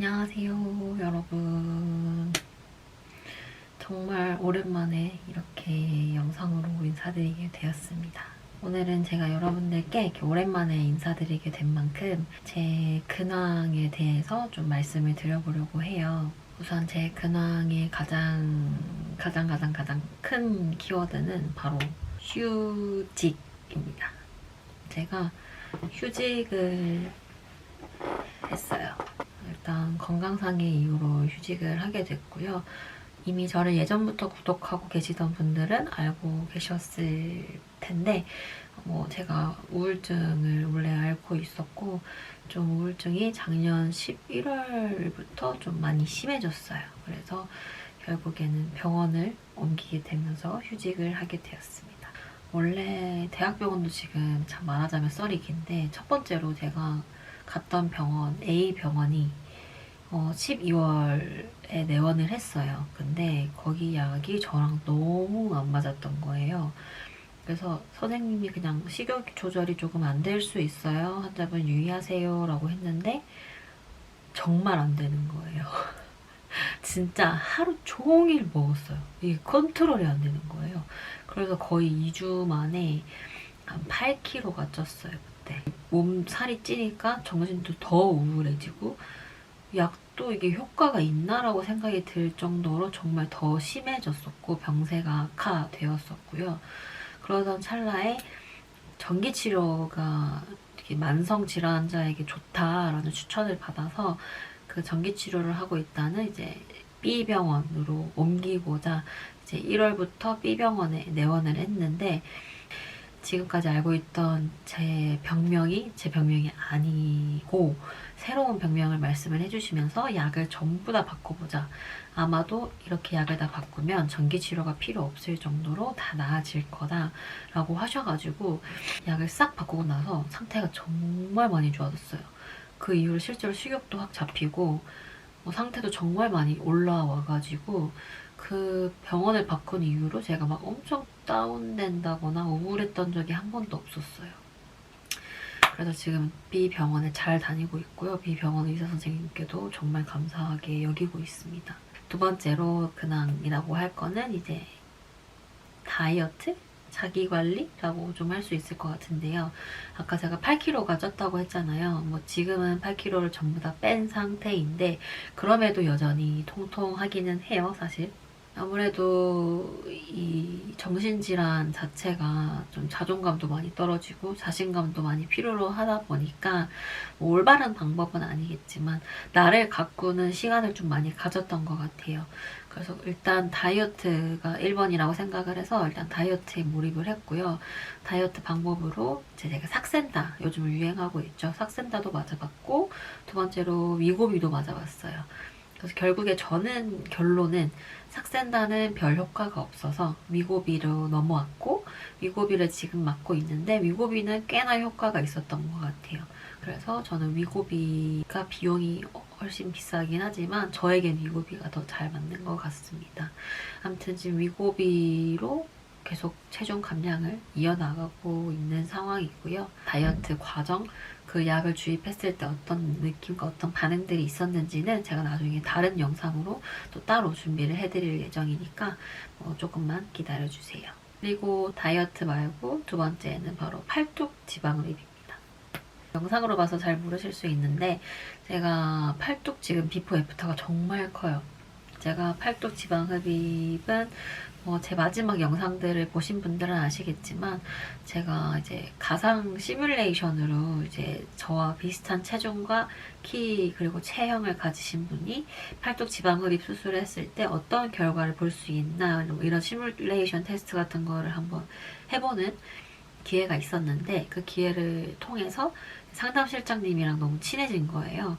안녕하세요, 여러분. 정말 오랜만에 이렇게 영상으로 인사드리게 되었습니다. 오늘은 제가 여러분들께 이렇게 오랜만에 인사드리게 된 만큼 제 근황에 대해서 좀 말씀을 드려보려고 해요. 우선 제 근황의 가장 큰 키워드는 바로 휴직입니다. 제가 휴직을 했어요. 일단 건강상의 이유로 휴직을 하게 됐고요. 이미 저를 예전부터 구독하고 계시던 분들은 알고 계셨을 텐데 제가 우울증을 원래 앓고 있었고 좀 우울증이 작년 11월부터 좀 많이 심해졌어요. 그래서 결국에는 병원을 옮기게 되면서 휴직을 하게 되었습니다. 원래 대학병원도 지금 참 말하자면 썰이 긴데 첫 번째로 제가 갔던 병원, A병원이 12월에 내원을 했어요. 근데 거기 약이 저랑 너무 안 맞았던 거예요. 그래서 선생님이 그냥 식욕 조절이 조금 안 될 수 있어요. 환자분 유의하세요 라고 했는데 정말 안 되는 거예요. 진짜 하루 종일 먹었어요. 이게 컨트롤이 안 되는 거예요. 그래서 거의 2주 만에 한 8kg가 쪘어요. 그때. 몸 살이 찌니까 정신도 더 우울해지고 약도 이게 효과가 있나라고 생각이 들 정도로 정말 더 심해졌었고 병세가 악화되었었고요. 그러던 찰나에 전기치료가 만성 질환 환자에게 좋다라는 추천을 받아서 그 전기치료를 하고 있다는 이제 B병원으로 옮기고자 이제 1월부터 B병원에 내원을 했는데 지금까지 알고 있던 제 병명이 아니고 새로운 병명을 말씀을 해주시면서 약을 전부 다 바꿔보자. 아마도 이렇게 약을 다 바꾸면 전기치료가 필요 없을 정도로 다 나아질 거다 라고 하셔가지고 약을 싹 바꾸고 나서 상태가 정말 많이 좋아졌어요. 그 이후로 실제로 식욕도 확 잡히고 상태도 정말 많이 올라와가지고 그 병원을 바꾼 이후로 제가 막 엄청 다운된다거나 우울했던 적이 한 번도 없었어요. 그래서 지금 B병원에 잘 다니고 있고요. B병원 의사 선생님께도 정말 감사하게 여기고 있습니다. 두 번째로 근황이라고 할 거는 이제 다이어트? 자기관리라고 좀 할 수 있을 것 같은데요. 아까 제가 8kg가 쪘다고 했잖아요. 지금은 8kg를 전부 다 뺀 상태인데 그럼에도 여전히 통통하기는 해요, 사실. 아무래도 이 정신질환 자체가 좀 자존감도 많이 떨어지고 자신감도 많이 필요로 하다 보니까 올바른 방법은 아니겠지만 나를 가꾸는 시간을 좀 많이 가졌던 것 같아요. 그래서 일단 다이어트가 1번이라고 생각을 해서 일단 다이어트에 몰입을 했고요. 다이어트 방법으로 제가 삭센다, 요즘 유행하고 있죠. 삭센다도 맞아봤고 두 번째로 위고비도 맞아봤어요. 그래서 결국에 저는 결론은 삭센다는 별 효과가 없어서 위고비로 넘어왔고 위고비를 지금 맞고 있는데 위고비는 꽤나 효과가 있었던 것 같아요. 그래서 저는 위고비가 비용이 훨씬 비싸긴 하지만 저에겐 위고비가 더 잘 맞는 것 같습니다. 아무튼 지금 위고비로 계속 체중 감량을 이어나가고 있는 상황이고요. 다이어트 과정, 그 약을 주입했을 때 어떤 느낌과 어떤 반응들이 있었는지는 제가 나중에 다른 영상으로 또 따로 준비를 해드릴 예정이니까 조금만 기다려주세요. 그리고 다이어트 말고 두 번째는 바로 팔뚝 지방 흡입입니다. 영상으로 봐서 잘 모르실 수 있는데 제가 팔뚝 지금 비포 애프터가 정말 커요. 제가 팔뚝 지방 흡입은 제 마지막 영상들을 보신 분들은 아시겠지만 제가 이제 가상 시뮬레이션으로 이제 저와 비슷한 체중과 키 그리고 체형을 가지신 분이 팔뚝 지방 흡입 수술을 했을 때 어떤 결과를 볼 수 있나 이런 시뮬레이션 테스트 같은 거를 한번 해보는 기회가 있었는데 그 기회를 통해서 상담실장님이랑 너무 친해진 거예요.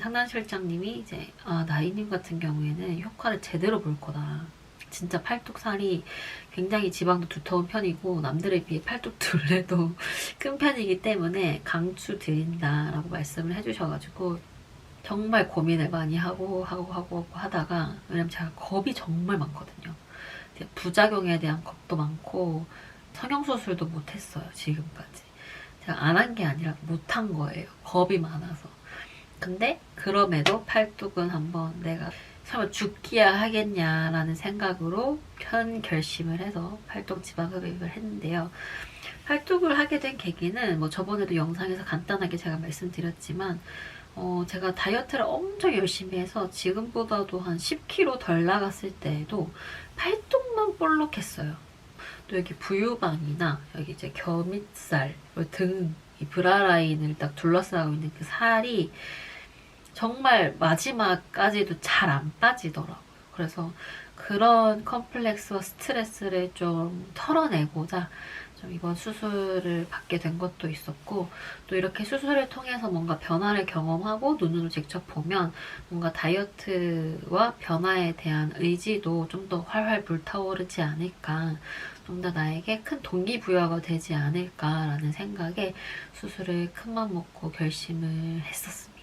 상담실장님이 이제 나이님 같은 경우에는 효과를 제대로 볼 거다. 진짜 팔뚝살이 굉장히 지방도 두터운 편이고 남들에 비해 팔뚝 둘레도 큰 편이기 때문에 강추 드린다라고 말씀을 해주셔가지고 정말 고민을 많이 하고 하다가 왜냐면 제가 겁이 정말 많거든요. 부작용에 대한 겁도 많고 성형수술도 못했어요, 지금까지. 제가 안 한 게 아니라 못한 거예요. 겁이 많아서. 근데 그럼에도 팔뚝은 한번 내가 설마 죽기야 하겠냐라는 생각으로 현 결심을 해서 팔뚝 지방 흡입을 했는데요. 팔뚝을 하게 된 계기는 뭐 저번에도 영상에서 간단하게 제가 말씀드렸지만 제가 다이어트를 엄청 열심히 해서 지금보다도 한 10kg 덜 나갔을 때에도 팔뚝만 볼록했어요. 또 여기 부유방이나 여기 이제 겨밑살, 등, 이 브라 라인을 딱 둘러싸고 있는 그 살이 정말 마지막까지도 잘 안 빠지더라고요. 그래서 그런 컴플렉스와 스트레스를 좀 털어내고자 좀 이번 수술을 받게 된 것도 있었고, 또 이렇게 수술을 통해서 뭔가 변화를 경험하고 눈으로 직접 보면 뭔가 다이어트와 변화에 대한 의지도 좀 더 활활 불타오르지 않을까, 좀 더 나에게 큰 동기부여가 되지 않을까라는 생각에 수술을 큰맘 먹고 결심을 했었습니다.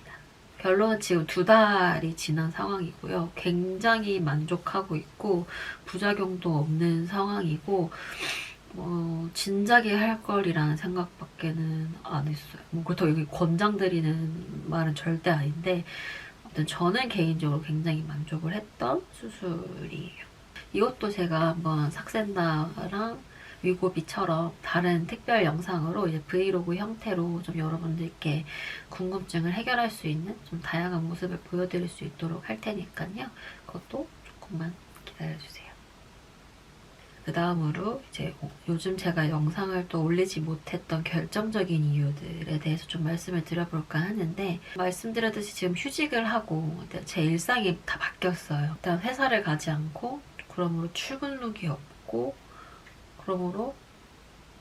결론은 지금 2달이 지난 상황이고요. 굉장히 만족하고 있고 부작용도 없는 상황이고, 진작에 할 걸이라는 생각밖에는 안 했어요. 뭐 그렇다고 여기 권장드리는 말은 절대 아닌데, 아무튼 저는 개인적으로 굉장히 만족을 했던 수술이에요. 이것도 제가 한번 삭센다랑 위고비처럼 다른 특별 영상으로 이제 브이로그 형태로 좀 여러분들께 궁금증을 해결할 수 있는 좀 다양한 모습을 보여드릴 수 있도록 할 테니까요. 그것도 조금만 기다려주세요. 그 다음으로 이제 요즘 제가 영상을 또 올리지 못했던 결정적인 이유들에 대해서 좀 말씀을 드려볼까 하는데, 말씀드렸듯이 지금 휴직을 하고 제 일상이 다 바뀌었어요. 일단 회사를 가지 않고, 그러므로 출근룩이 없고, 그러므로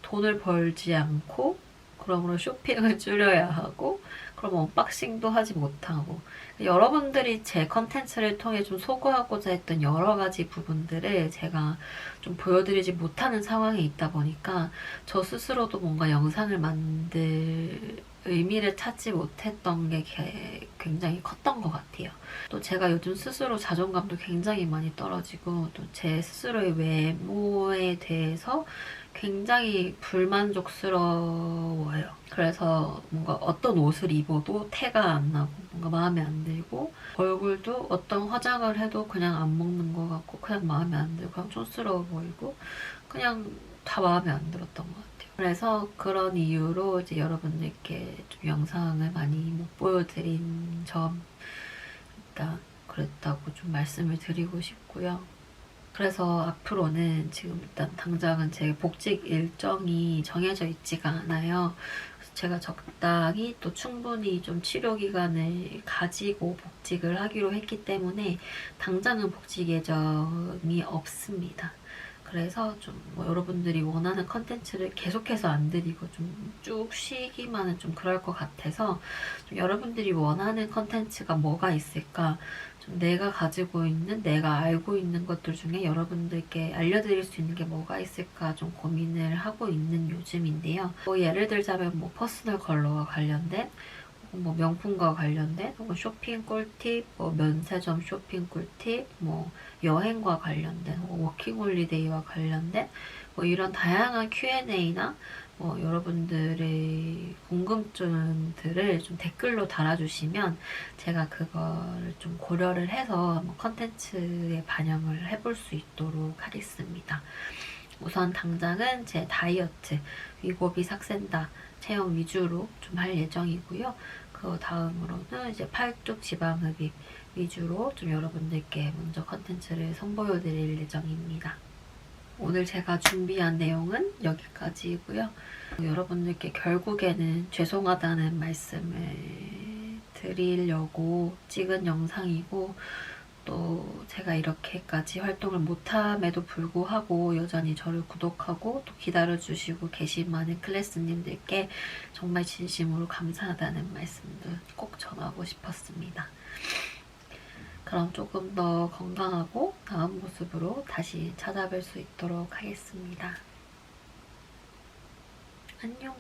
돈을 벌지 않고, 그러므로 쇼핑을 줄여야 하고, 그럼 언박싱도 하지 못하고, 여러분들이 제 컨텐츠를 통해 좀 소구하고자 했던 여러 가지 부분들을 제가 좀 보여드리지 못하는 상황에 있다 보니까 저 스스로도 뭔가 영상을 만들 의미를 찾지 못했던 게 굉장히 컸던 것 같아요. 또 제가 요즘 스스로 자존감도 굉장히 많이 떨어지고, 또 제 스스로의 외모에 대해서 굉장히 불만족스러워요. 그래서 뭔가 어떤 옷을 입어도 태가 안 나고 뭔가 마음에 안 들고, 얼굴도 어떤 화장을 해도 그냥 안 먹는 것 같고 그냥 마음에 안 들고 그냥 촌스러워 보이고 그냥 다 마음에 안 들었던 것 같아요. 그래서 그런 이유로 이제 여러분들께 좀 영상을 많이 못 보여드린 점, 일단 그랬다고 좀 말씀을 드리고 싶고요. 그래서 앞으로는 지금 일단 당장은 제 복직 일정이 정해져 있지가 않아요. 그래서 제가 적당히 또 충분히 좀 치료 기간을 가지고 복직을 하기로 했기 때문에 당장은 복직 예정이 없습니다. 그래서 좀뭐 여러분들이 원하는 컨텐츠를 계속해서 안 드리고 좀 쭉 쉬기만은 좀 그럴 것 같아서, 좀 여러분들이 원하는 컨텐츠가 뭐가 있을까, 좀 내가 가지고 있는, 내가 알고 있는 것들 중에 여러분들께 알려드릴 수 있는 게 뭐가 있을까 좀 고민을 하고 있는 요즘인데요. 뭐 예를 들자면 뭐 퍼스널 컬러와 관련된, 뭐 명품과 관련된, 혹은 쇼핑 꿀팁, 뭐 면세점 쇼핑 꿀팁, 뭐 여행과 관련된, 워킹홀리데이와 관련된 뭐 이런 다양한 Q&A나 뭐 여러분들의 궁금증들을 좀 댓글로 달아주시면 제가 그거를 좀 고려를 해서 한번 컨텐츠에 반영을 해볼 수 있도록 하겠습니다. 우선 당장은 제 다이어트, 위고비 삭센다 체형 위주로 좀 할 예정이고요. 그 다음으로는 이제 팔뚝 지방 흡입 위주로 좀 여러분들께 먼저 컨텐츠를 선보여드릴 예정입니다. 오늘 제가 준비한 내용은 여기까지이고요. 여러분들께 결국에는 죄송하다는 말씀을 드리려고 찍은 영상이고, 또 제가 이렇게까지 활동을 못함에도 불구하고 여전히 저를 구독하고 또 기다려주시고 계신 많은 클래스님들께 정말 진심으로 감사하다는 말씀도 꼭 전하고 싶었습니다. 그럼 조금 더 건강하고 나은 모습으로 다시 찾아뵐 수 있도록 하겠습니다. 안녕.